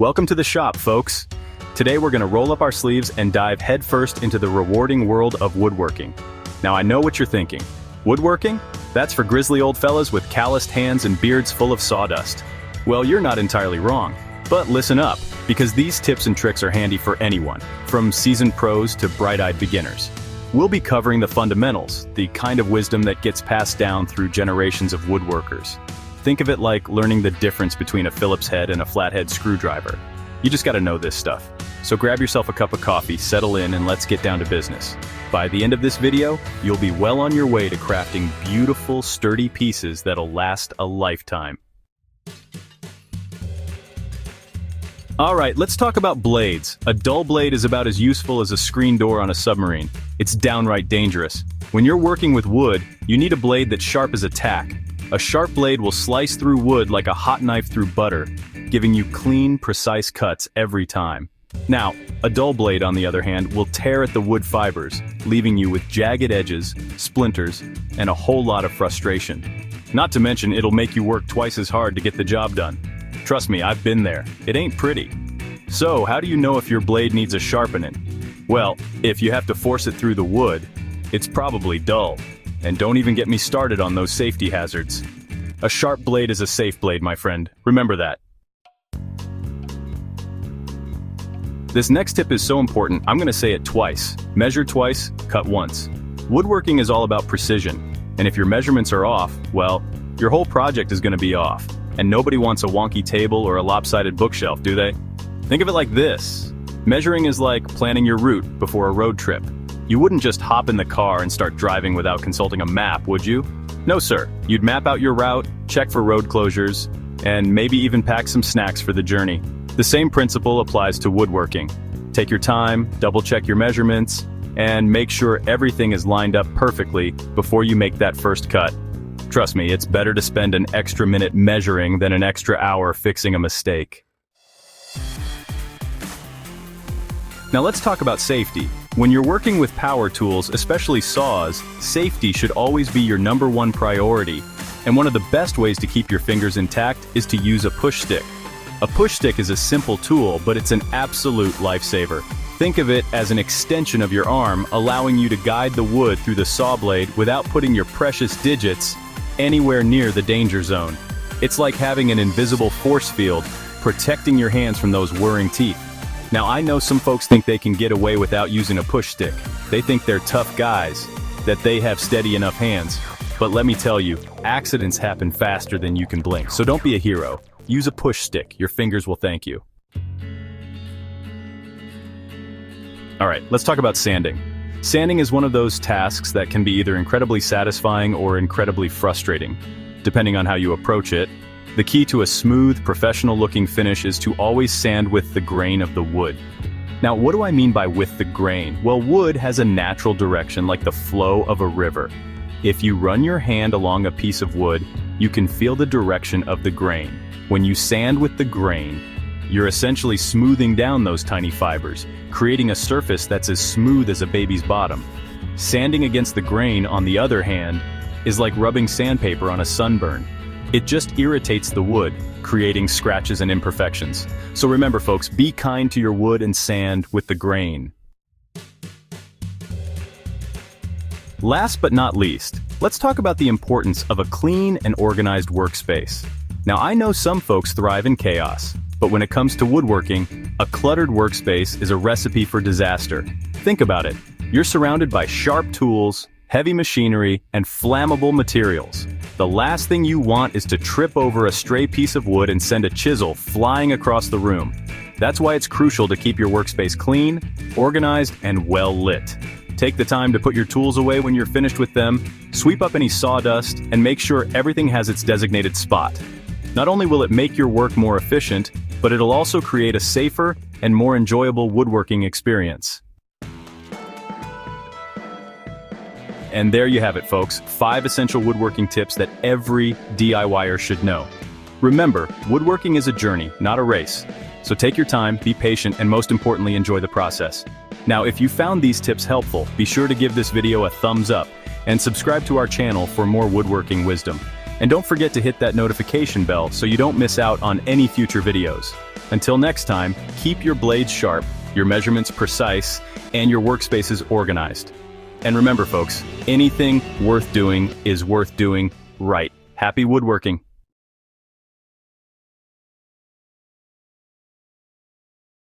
Welcome to the shop, folks. Today we're going to roll up our sleeves and dive headfirst into the rewarding world of woodworking. Now I know what you're thinking. Woodworking? That's for grizzly old fellas with calloused hands and beards full of sawdust. Well, you're not entirely wrong. But listen up, because these tips and tricks are handy for anyone, from seasoned pros to bright-eyed beginners. We'll be covering the fundamentals, the kind of wisdom that gets passed down through generations of woodworkers. Think of it like learning the difference between a Phillips head and a flathead screwdriver. You just gotta know this stuff. So grab yourself a cup of coffee, settle in, and let's get down to business. By the end of this video, you'll be well on your way to crafting beautiful, sturdy pieces that'll last a lifetime. Alright, let's talk about blades. A dull blade is about as useful as a screen door on a submarine. It's downright dangerous. When you're working with wood, you need a blade that's sharp as a tack. A sharp blade will slice through wood like a hot knife through butter, giving you clean, precise cuts every time. Now, a dull blade, on the other hand, will tear at the wood fibers, leaving you with jagged edges, splinters, and a whole lot of frustration. Not to mention, it'll make you work twice as hard to get the job done. Trust me, I've been there. It ain't pretty. So, how do you know if your blade needs a sharpening? Well, if you have to force it through the wood, it's probably dull. And don't even get me started on those safety hazards. A sharp blade is a safe blade, my friend. Remember that. This next tip is so important, I'm gonna say it twice. Measure twice, cut once. Woodworking is all about precision, and if your measurements are off, well, your whole project is gonna be off. And nobody wants a wonky table or a lopsided bookshelf, do they? Think of it like this. Measuring is like planning your route before a road trip. You wouldn't just hop in the car and start driving without consulting a map, would you? No, sir. You'd map out your route, check for road closures, and maybe even pack some snacks for the journey. The same principle applies to woodworking. Take your time, double-check your measurements, and make sure everything is lined up perfectly before you make that first cut. Trust me, it's better to spend an extra minute measuring than an extra hour fixing a mistake. Now let's talk about safety. When you're working with power tools, especially saws, safety should always be your #1 priority. And one of the best ways to keep your fingers intact is to use a push stick. A push stick is a simple tool, but it's an absolute lifesaver. Think of it as an extension of your arm, allowing you to guide the wood through the saw blade without putting your precious digits anywhere near the danger zone. It's like having an invisible force field protecting your hands from those whirring teeth. Now I know some folks think they can get away without using a push stick. They think they're tough guys, that they have steady enough hands. But let me tell you, accidents happen faster than you can blink, so don't be a hero. Use a push stick, your fingers will thank you. Alright, let's talk about sanding. Sanding is one of those tasks that can be either incredibly satisfying or incredibly frustrating, depending on how you approach it. The key to a smooth, professional-looking finish is to always sand with the grain of the wood. Now, what do I mean by with the grain? Well, wood has a natural direction like the flow of a river. If you run your hand along a piece of wood, you can feel the direction of the grain. When you sand with the grain, you're essentially smoothing down those tiny fibers, creating a surface that's as smooth as a baby's bottom. Sanding against the grain, on the other hand, is like rubbing sandpaper on a sunburn. It just irritates the wood, creating scratches and imperfections. So remember, folks, be kind to your wood and sand with the grain. Last but not least, let's talk about the importance of a clean and organized workspace. Now, I know some folks thrive in chaos, but when it comes to woodworking, a cluttered workspace is a recipe for disaster. Think about it. You're surrounded by sharp tools, heavy machinery, and flammable materials. The last thing you want is to trip over a stray piece of wood and send a chisel flying across the room. That's why it's crucial to keep your workspace clean, organized, and well lit. Take the time to put your tools away when you're finished with them, sweep up any sawdust, and make sure everything has its designated spot. Not only will it make your work more efficient, but it'll also create a safer and more enjoyable woodworking experience. And there you have it, folks. 5 essential woodworking tips that every DIYer should know. Remember, woodworking is a journey, not a race. So take your time, be patient, and most importantly, enjoy the process. Now, if you found these tips helpful, be sure to give this video a thumbs up and subscribe to our channel for more woodworking wisdom. And don't forget to hit that notification bell so you don't miss out on any future videos. Until next time, keep your blades sharp, your measurements precise, and your workspaces organized. And remember folks, anything worth doing is worth doing right. Happy woodworking!